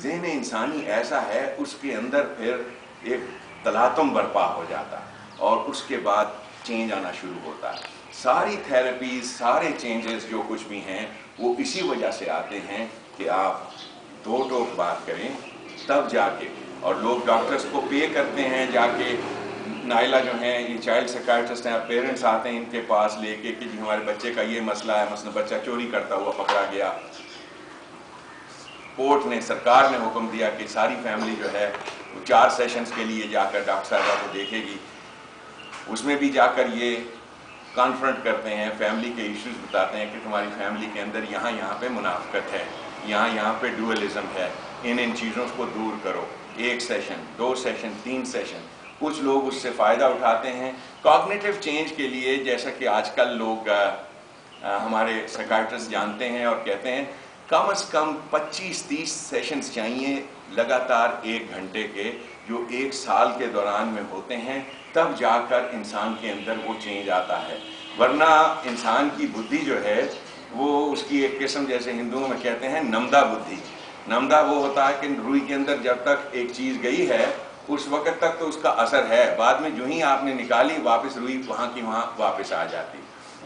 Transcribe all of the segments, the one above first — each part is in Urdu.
ذہن انسانی ایسا ہے اس کے اندر پھر ایک تلاطم برپا ہو جاتا اور اس کے بعد چینج آنا شروع ہوتا ہے. ساری تھیراپیز، سارے چینجز جو کچھ بھی ہیں وہ اسی وجہ سے آتے ہیں کہ آپ دو ٹوک بات کریں تب جا کے. اور لوگ ڈاکٹرز کو پے کرتے ہیں جا کے. نائلہ جو ہیں یہ چائلڈ سائیکیٹرسٹ ہیں، پیرنٹس آتے ہیں ان کے پاس لے کے کہ جی ہمارے بچے کا یہ مسئلہ ہے، مثلا بچہ چوری کرتا ہوا پکڑا گیا، کورٹ نے، سرکار نے حکم دیا کہ ساری فیملی جو ہے وہ 4 سیشنز کے لیے جا کر ڈاکٹر صاحبہ کو دیکھے گی. اس میں بھی جا کر یہ کانفرنٹ کرتے ہیں، فیملی کے ایشوز بتاتے ہیں کہ تمہاری فیملی کے اندر یہاں پہ منافقت ہے، یہاں پہ ڈوئلزم ہے، ان چیزوں کو دور کرو. 1 سیشن، 2 سیشن، 3 سیشن. کچھ لوگ اس سے فائدہ اٹھاتے ہیں کوگنیٹو چینج کے لیے. جیسا کہ آج کل لوگ ہمارے سائیکیٹرسٹ جانتے ہیں اور کہتے ہیں کم از کم 25-30 سیشنز چاہیے لگاتار 1 گھنٹے کے، جو 1 سال کے دوران میں ہوتے ہیں، تب جا کر انسان کے اندر وہ چینج آتا ہے. ورنہ انسان کی بدھی جو ہے وہ اس کی ایک قسم، جیسے ہندوؤں میں کہتے ہیں نمدہ بدھی. نمدہ وہ ہوتا ہے کہ روئی کے اندر جب تک ایک چیز گئی ہے اس وقت تک تو اس کا اثر ہے، بعد میں جو ہی آپ نے نکالی واپس روئی وہاں کی وہاں واپس آ جاتی.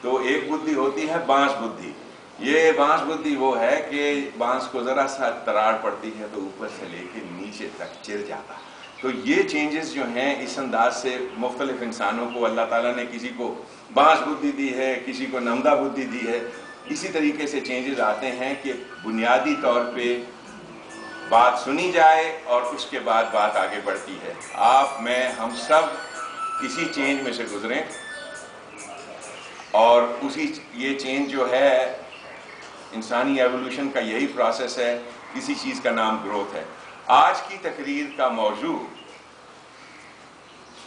تو ایک بدھی ہوتی ہے بانس بدھی. یہ بانس بدھی وہ ہے کہ بانس کو ذرا سا تراڑ پڑتی ہے تو اوپر سے لے کے نیچے تک چر جاتا. تو یہ چینجز جو ہیں اس انداز سے مختلف انسانوں کو اللہ تعالیٰ نے کسی کو بانس بدھی دی ہے، کسی کو نمدہ بدھی دی ہے. اسی طریقے سے چینجز آتے ہیں کہ بنیادی طور پہ بات سنی جائے اور اس کے بعد بات آگے بڑھتی ہے. آپ، میں، ہم سب کسی چینج میں سے گزریں اور یہ چینج جو ہے انسانی ایوولوشن کا یہی پروسیس ہے. کسی چیز کا نام گروتھ ہے. آج کی تقریر کا موضوع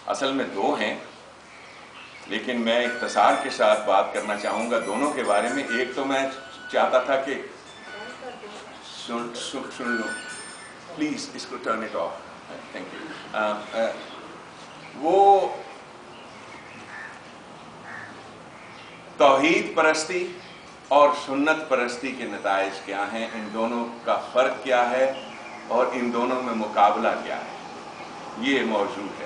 اصل میں 2 ہیں، لیکن میں اختصار کے ساتھ بات کرنا چاہوں گا دونوں کے بارے میں. ایک تو میں چاہتا تھا کہ سن لو پلیز، اس کو turn it of. Thank you. وہ توحید پرستی اور سنت پرستی کے نتائج کیا ہیں، ان دونوں کا فرق کیا ہے اور ان دونوں میں مقابلہ کیا ہے. یہ موضوع ہے،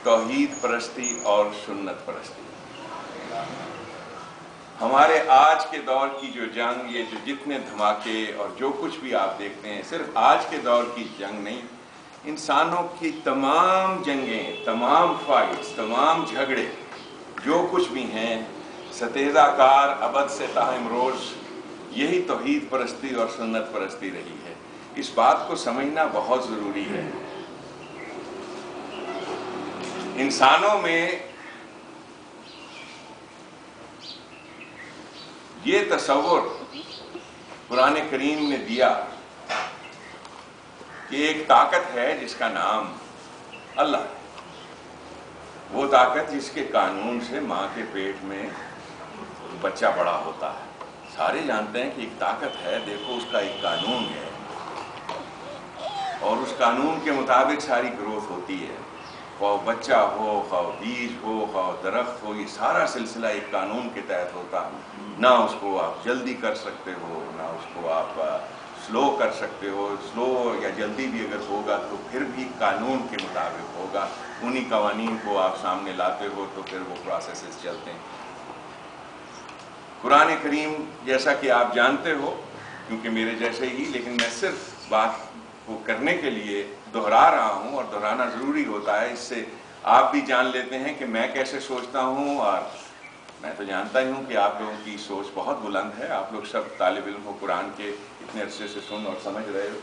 توحید پرستی اور سنت پرستی. ہمارے آج کے دور کی جو جنگ، یہ جو جتنے دھماکے اور جو کچھ بھی آپ دیکھتے ہیں، صرف آج کے دور کی جنگ نہیں، انسانوں کی تمام جنگیں، تمام فائٹس، تمام جھگڑے جو کچھ بھی ہیں، ستیزہ کار ابد سے تا امروز یہی توحید پرستی اور سنت پرستی رہی ہے. اس بات کو سمجھنا بہت ضروری ہے. انسانوں میں یہ تصور قرآن کریم نے دیا کہ ایک طاقت ہے جس کا نام اللہ ہے. وہ طاقت جس کے قانون سے ماں کے پیٹ میں بچہ بڑا ہوتا ہے. سارے جانتے ہیں کہ ایک طاقت ہے، دیکھو اس کا ایک قانون ہے اور اس قانون کے مطابق ساری گروتھ ہوتی ہے. خواہ بچہ ہو، خواہ بیج ہو، خواہ درخت ہو، یہ سارا سلسلہ ایک قانون کے تحت ہوتا. نہ اس کو آپ جلدی کر سکتے ہو، نہ اس کو آپ سلو کر سکتے ہو. سلو یا جلدی بھی اگر ہوگا تو پھر بھی قانون کے مطابق ہوگا. انہی قوانین کو آپ سامنے لاتے ہو تو پھر وہ پروسیسز چلتے ہیں. قرآن کریم جیسا کہ آپ جانتے ہو، کیونکہ میرے جیسے ہی، لیکن میں صرف بات کو کرنے کے لیے دہرا رہا ہوں اور دہرانا ضروری ہوتا ہے. اس سے آپ بھی جان لیتے ہیں کہ میں کیسے سوچتا ہوں، اور میں تو جانتا ہی ہوں کہ آپ لوگوں کی سوچ بہت بلند ہے. آپ لوگ سب طالب علم ہو، قرآن کے اتنے عرصے سے سن اور سمجھ رہے ہو.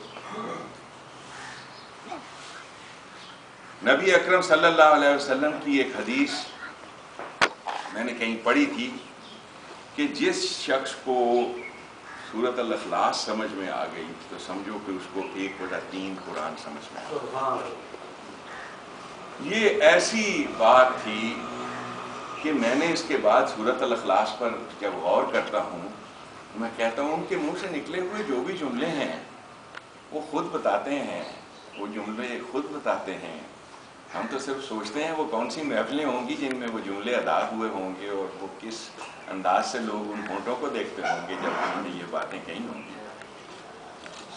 نبی اکرم صلی اللہ علیہ وسلم کی ایک حدیث میں نے کہیں پڑھی تھی کہ جس شخص کو سورۃ الاخلاص سمجھ میں آ گئی تو سمجھو کہ اس کو 1/3 قرآن سمجھ میں آ گئی. یہ ایسی بات تھی کہ میں نے اس کے بعد سورۃ الاخلاص پر جب غور کرتا ہوں، میں کہتا ہوں کہ منہ سے نکلے ہوئے جو بھی جملے ہیں وہ خود بتاتے ہیں، وہ جملے خود بتاتے ہیں. ہم تو صرف سوچتے ہیں وہ کون سی محفلیں ہوں گی جن میں وہ جملے ادا ہوئے ہوں گے اور وہ کس انداز سے لوگ ان ہونٹوں کو دیکھتے ہوں گے جب انہوں نے یہ باتیں کہی ہوں گی.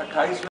28